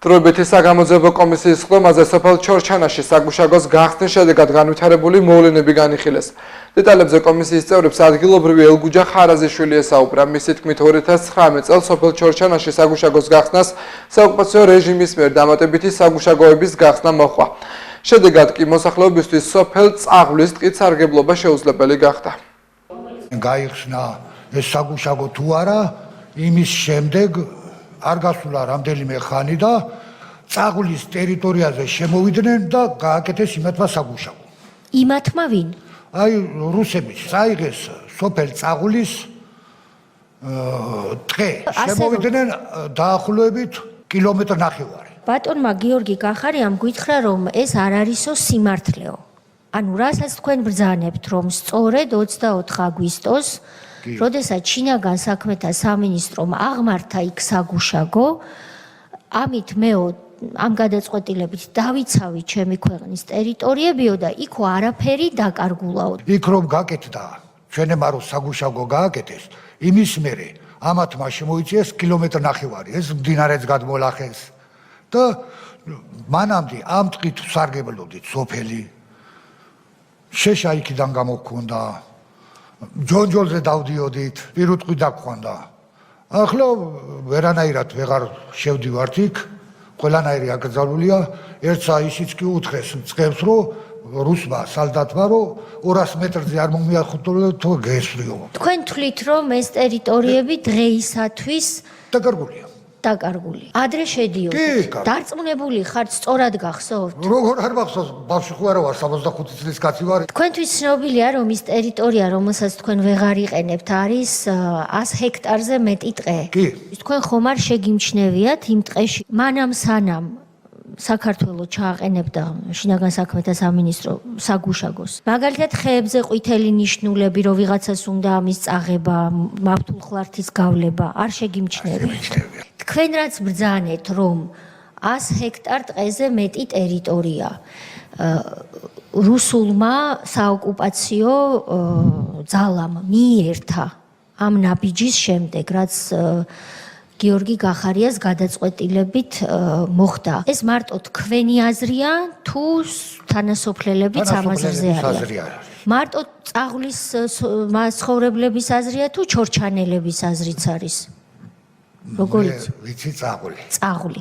დროებითი საგამოძიებო კომისიის ხდომაზე სოფელ ჩორჩანაში საგუშაგოს გახსნის შედეგად განვითარებული მოვლენები განიხილეს. დეტალებზე კომისიის წევრებს ადგილობრივი ელგუჯა ხარაზიშვილი ესაუბრა. მისი თქმით 2019 წელს სოფელ ჩორჩანაში საგუშაგოს გახსნას საოკუპაციო რეჟიმის მიერ დამატებითი საგუშაგოების გახსნა მოჰყვა. შედეგად კი მოსახლეობისთვის სოფელ წაღვლის ტყით სარგებლობა შეუძლებელი გახდა. გაიხსნა ეს საგუშაგო თუ არა, იმის შემდეგ არ გასულა რამდენიმე ხანი და წაღვლის ტერიტორიაზე შემოვიდნენ და გააკეთეს იმათმა საგუშაგო. იმათმა ვინ? აი რუსების წაიღეს სოფელ წაღვლის ტყე. შემოვიდნენ დაახლოებით კილომეტრი ნახევარი. ბატონმა გიორგი კახარიამ გითხრა, რომ ეს არ არისო სიმართლეო. ანუ რასაც თქვენ ბრძანებთ, რომ სწორედ 24 აგვისტოს როდესაც შინაგან საქმეთა სამინისტრომ აღმართა იქ საგუშაგო, ამით მეო ამ გადაწყვეტილებით დავიცავი ჩემი ქვეყნის ტერიტორიებიო და იქო არაფერი დაკარგულაო. იქ რომ გაკეთდა ჩვენემარო საგუშაგო გააკეთეს, იმის მერე ამათმა შემოიწიეს კილომეტრი ნახევარი, ეს მდინარეც გადმოლახეს და მანამდე ამ ტყით სარგებლობდით სოფელი. შეშა იქიდან გამოჰქონდა. ჯონჯოლზე დავდიოდით, პირუტყვი დაგხვანდა. ახლა ვერანაირად ვეღარ შევდივართ იქ, ყველანაირი აკრძალულია. ერთსა ისიც კი უთხრეს წყებს, რომ რუსმა სალდატმა, რომ 200 მეტრზე არ მომიახუტო თუ გესვლიო. თქვენ თვლით, რომ ეს ტერიტორიები დღეისათვის დაკარგულია. დაკარგული. ადრე შედიოდით. დარწმუნებული ხართ, სწორად გახსოვთ? როგორ არ მახსოვს, ბავშვი ხო არა ვარ, 65 წლის კაცი ვარ. თქვენთვის ცნობილია, რომ ის ტერიტორია, რომელსაც თქვენ ვეღარ იყენებთ, არის 100 ჰექტარზე მეტი ტყე. კი. თქვენ ხომ არ შეგიმჩნევიათ იმ ტყეში, მანამ სანამ საქართველოს ჩააყენებდა შინაგან საქმეთა სამინისტრო საგუშაგოს. მაგალითად, ხეებზე ყვითელი ნიშნულები, რომ ვიღაცას უნდა ამის წაღება, მავთულხლართის გავლება, არ შეგიმჩნევიათ. თქვენ რაც ბრძანეთ, რომ 100 ჰექტარ ტყეზე მეტი ტერიტორია რუსულმა საოკუპაციო ძალამ მიიერთა ამ ნაბიჯის შემდეგ, რაც გიორგი კახარიას გადაწყვეტილებით მოხდა. ეს მარტო თქვენი აზრია თუ თანასოფლელებიც ამ აზრზე არიან? მარტო წაღვლის მაცხოვრებლების აზრია თუ ჩორჩანელების აზრიც არის? როგორიც? ვიცი წაღვლი. წაღვლი.